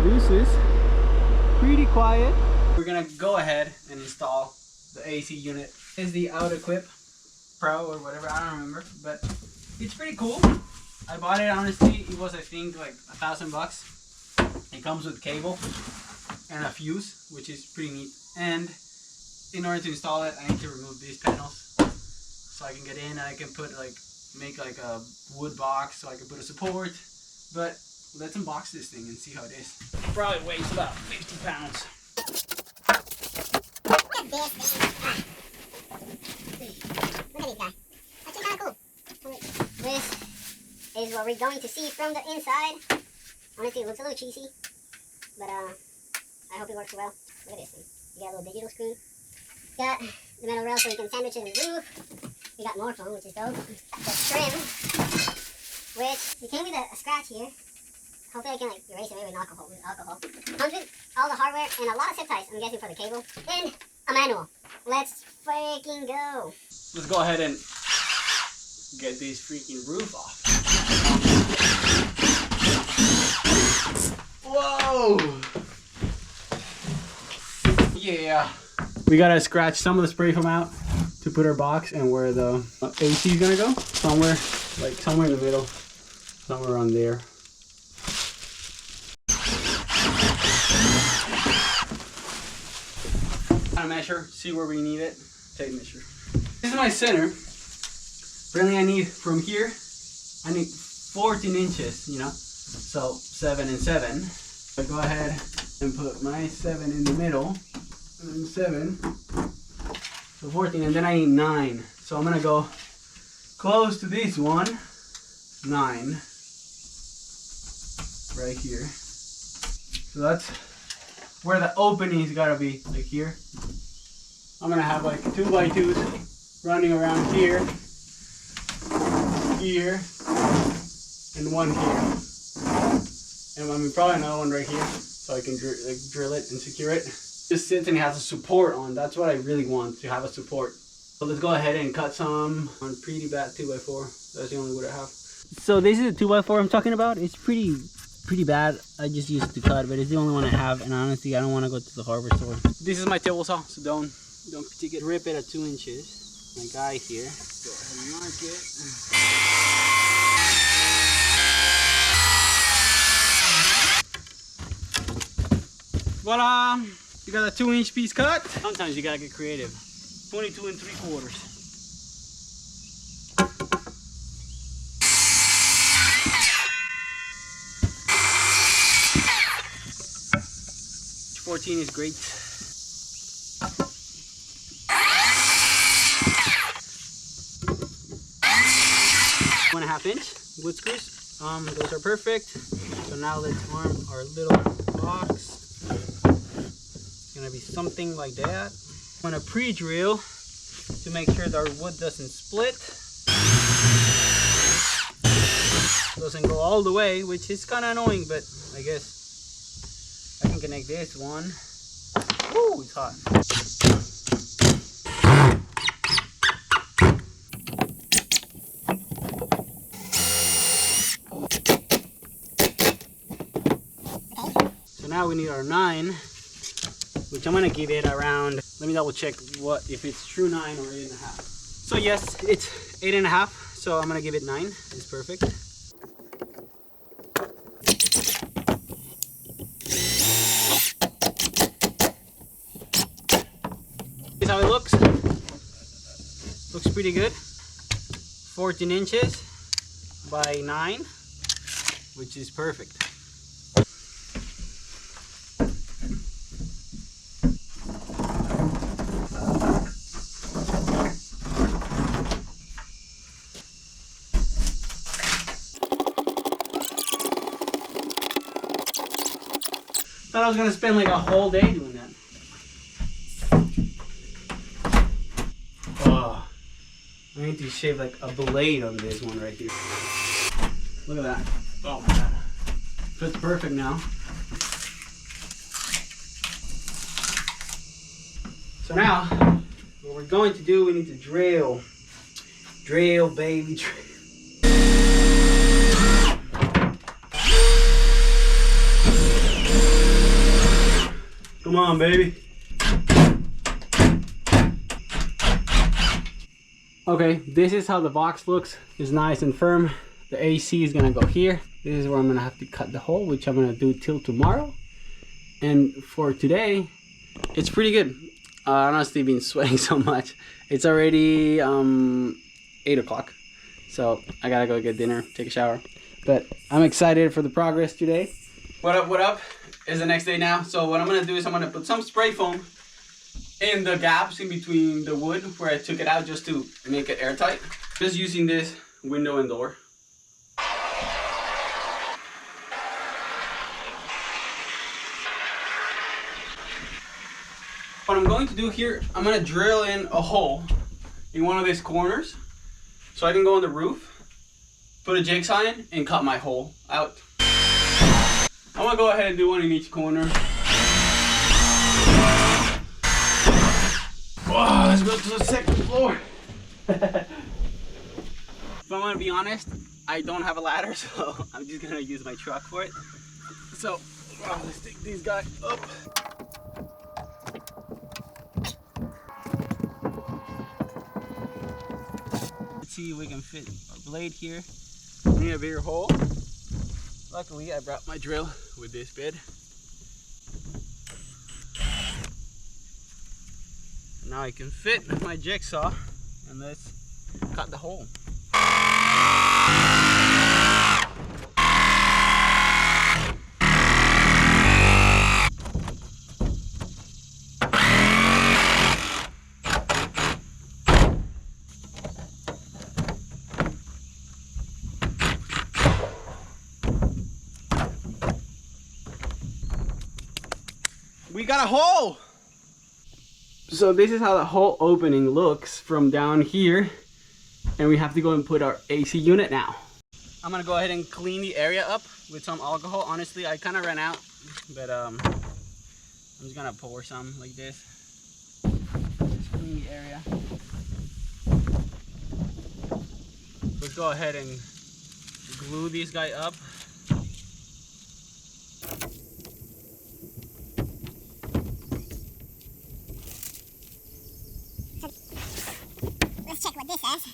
produces. Pretty quiet. We're gonna go ahead and install the AC unit. It's the Outequipp Pro or whatever, I don't remember, but it's pretty cool. I bought it, honestly, it was I think like $1,000. It comes with cable and a fuse, which is pretty neat. And in order to install it, I need to remove these panels so I can get in and I can put like, make like a wood box so I can put a support. But let's unbox this thing and see how it is. It probably weighs about 50 pounds. Look at these guys. Actually kind of cool. This is what we're going to see from the inside. Honestly, it looks a little cheesy, but I hope it works well. Look at this thing. You got a little digital screen. Got the metal rail so you can sandwich it in the roof. We got more foam, which is dope. The trim, which it came with a scratch here. Hopefully I can like erase it away with alcohol. Comes with all the hardware and a lot of zip ties, I'm guessing for the cable. And a manual. Let's freaking go. Let's go ahead and get this freaking roof off. Whoa! Yeah. We gotta scratch some of the spray foam out to put our box and where the AC is gonna go. Somewhere in the middle. Somewhere around there. Measure, see where we need it, tape measure. This is my center. Really I need from here, I need 14 inches, you know, so 7 and 7. So go ahead and put my 7 in the middle, and 7, so 14, and then I need 9. So I'm gonna go close to this one, 9, right here. So that's where the opening's gotta be, like here. I'm gonna have like 2x2s running around here, here, and one here. And I mean, probably another one right here, so I can drill it and secure it. Just sits and it has a support on. That's what I really want, to have a support. So let's go ahead and cut some on pretty bad 2x4. That's the only wood I have. So this is the 2x4 I'm talking about. It's pretty bad. I just used it to cut, but it's the only one I have, and honestly I don't want to go to the hardware store. This is my table saw, so don't rip it at 2 inches. My guy here, go ahead and mark it. Voila! You got a 2-inch piece cut. Sometimes you gotta get creative. 22 3/4. $14 is great. 1.5 inch wood screws. Those are perfect. So now let's arm our little box. It's gonna be something like that. I'm gonna pre-drill to make sure that our wood doesn't split. Doesn't go all the way, which is kind of annoying, but I guess I can connect this one. Ooh, it's hot. So now we need our 9, which I'm gonna give it around, let me double check if it's true 9 or 8.5. So yes, it's 8.5, so I'm gonna give it 9. It's perfect. Here's how it looks. Looks pretty good. 14 inches by 9, which is perfect. Thought I was gonna spend like a whole day doing that. Oh, I need to shave like a blade on this one right here. Look at that. Oh my god. Fits perfect now. So now, what we're going to do, we need to drill. Drill, baby, drill. Come on, baby. Okay, this is how the box looks. It's nice and firm. The AC is gonna go here. This is where I'm gonna have to cut the hole, which I'm gonna do till tomorrow. And for today, it's pretty good. Honestly, been sweating so much. It's already 8 o'clock. So I gotta go get dinner, take a shower. But I'm excited for the progress today. What up, what up? It's the next day now. So what I'm gonna do is I'm gonna put some spray foam in the gaps in between the wood where I took it out just to make it airtight. Just using this window and door. What I'm going to do here, I'm gonna drill in a hole in one of these corners so I can go on the roof, put a jigsaw in, and cut my hole out. I'm gonna go ahead and do one in each corner. Wow, let's go to the second floor. If I'm gonna be honest, I don't have a ladder, so I'm just gonna use my truck for it. So, let's take these guys up. Let's see if we can fit our blade here. We need a bigger hole. Luckily, I brought my drill with this bit. Now I can fit my jigsaw and let's cut the hole. We got a hole! So this is how the hole opening looks from down here. And we have to go and put our AC unit now. I'm gonna go ahead and clean the area up with some alcohol. Honestly, I kind of ran out, but I'm just gonna pour some like this. Just clean the area. Let's go ahead and glue this guy up. Let's check what this says.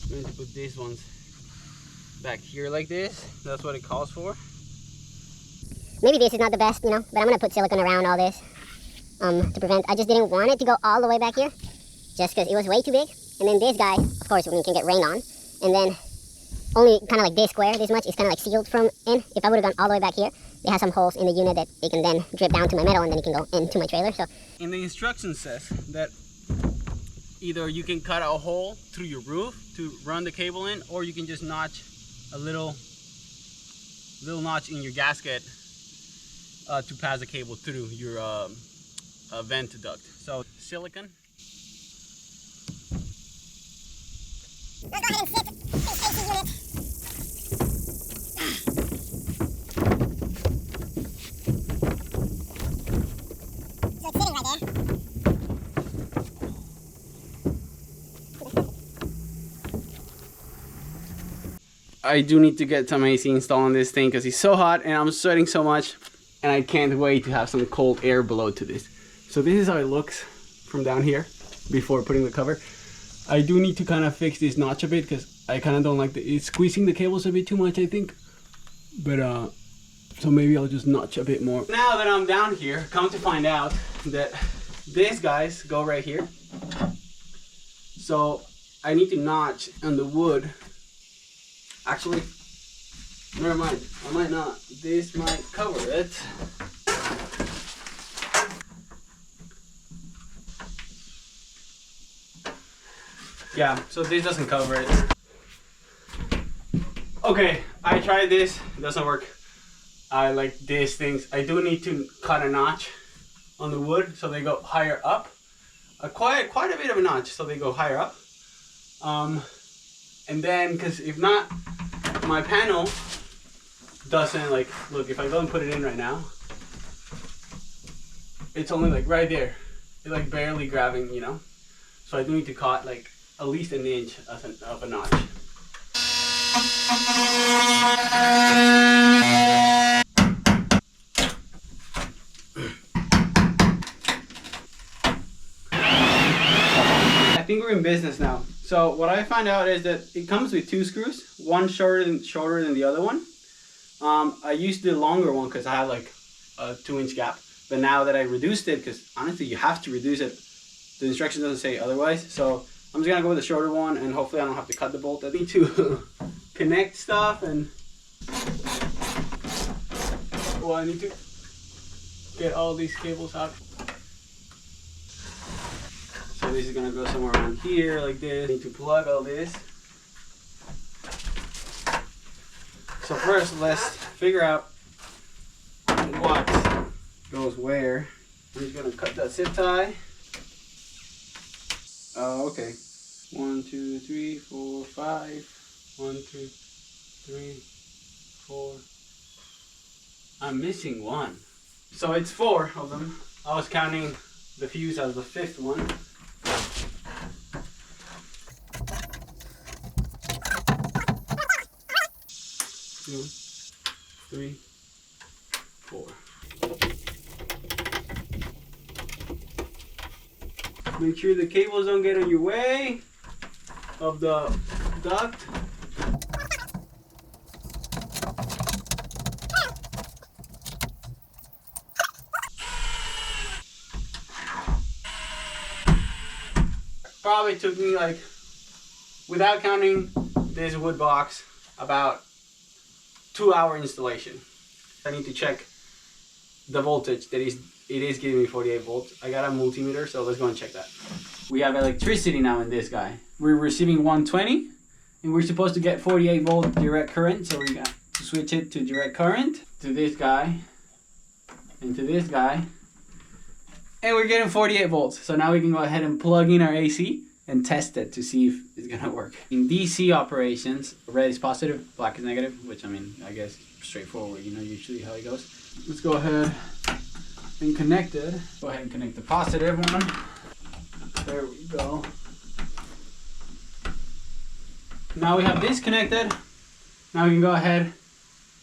I'm going to put these ones back here like this. That's what it calls for. Maybe this is not the best, you know, but I'm gonna put silicone around all this to prevent. I just didn't want it to go all the way back here, just because it was way too big. And then this guy, of course, we can get rain on, and then only kind of like this square, this much, is kind of like sealed from in. If I would have gone all the way back here, they have some holes in the unit that they can then drip down to my metal, and then it can go into my trailer. So in the instructions says that either you can cut a hole through your roof to run the cable in, or you can just notch a little notch in your gasket to pass the cable through your vent duct. So silicone. let's go ahead and sit this AC unit. So it's sitting right there. I do need to get some AC installed on this thing because it's so hot and I'm sweating so much, and I can't wait to have some cold air below to this. So this is how it looks from down here before putting the cover. I do need to kind of fix this notch a bit because I kind of don't like it's squeezing the cables a bit too much, I think. But so maybe I'll just notch a bit more. Now that I'm down here, come to find out that these guys go right here. So I need to notch on the wood. Actually, never mind, I might not. This might cover it. Yeah, so this doesn't cover it. Okay, I tried this, it doesn't work. I like these things. I do need to cut a notch on the wood so they go higher up. Quite a bit of a notch so they go higher up. And then, because if not, my panel doesn't like, look, if I go and put it in right now, it's only like right there. It's like barely grabbing, you know? So I do need to cut like at least an inch of a notch. I think we're in business now. So what I find out is that it comes with 2 screws, one shorter than the other one. I used the longer one because I had like a 2-inch gap. But now that I reduced it, because honestly you have to reduce it, the instruction doesn't say otherwise. So I'm just gonna go with the shorter one, and hopefully I don't have to cut the bolt. I need to connect stuff, and well, I need to get all these cables out. So this is gonna go somewhere around here like this. I need to plug all this. So first, let's figure out what goes where. I'm just gonna cut that zip tie. Oh, okay. 1, 2, 3, 4, 5. 1, 2, 3, 4. I'm missing one. So it's 4 of them. I was counting the fuse as the 5th one. 2, 3, 4. Make sure the cables don't get in your way of the duct. Probably took me, like, without counting this wood box, about 2-hour installation. I need to check the voltage that it is giving me 48 volts. I got a multimeter, so let's go and check that. We have electricity now in this guy. We're receiving 120, and we're supposed to get 48 volt direct current, so we got to switch it to direct current to this guy and to this guy, and we're getting 48 volts. So now we can go ahead and plug in our AC and test it to see if it's gonna work. In DC operations, red is positive, black is negative, which I mean, I guess straightforward, you know, usually how it goes. Let's go ahead and connect it. Go ahead and connect the positive one. There we go. Now we have this connected. Now we can go ahead,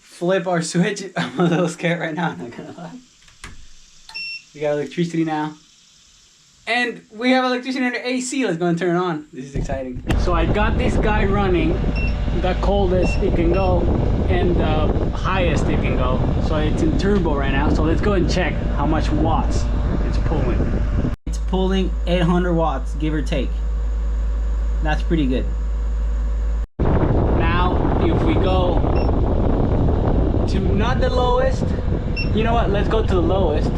flip our switch. I'm a little scared right now, I'm not gonna lie. We got electricity now. And we have electricity under AC. Let's go and turn it on. This is exciting. So I got this guy running the coldest it can go and the highest it can go. So it's in turbo right now. So let's go and check how much watts it's pulling. It's pulling 800 watts, give or take. That's pretty good. Now, if we go to not the lowest, you know what? Let's go to the lowest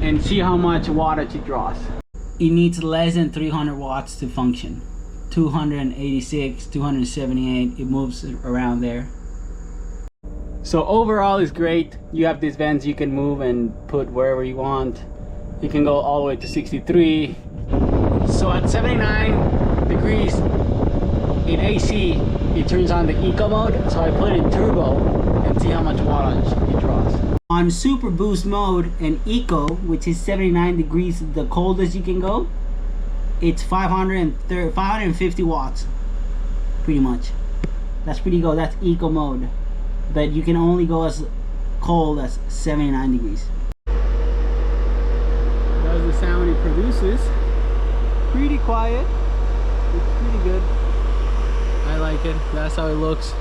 and see how much wattage it draws. It needs less than 300 watts to function. 286, 278, it moves around there. So overall it's great. You have these vents you can move and put wherever you want. You can go all the way to 63. So at 79 degrees in AC, it turns on the eco mode. So I put it in turbo and see how much wattage it draws. On super boost mode and eco, which is 79 degrees, the coldest you can go, it's 550 watts, pretty much. That's pretty good. That's eco mode, but you can only go as cold as 79 degrees. That's the sound it produces. Pretty quiet. It's pretty good. I like it. That's how it looks.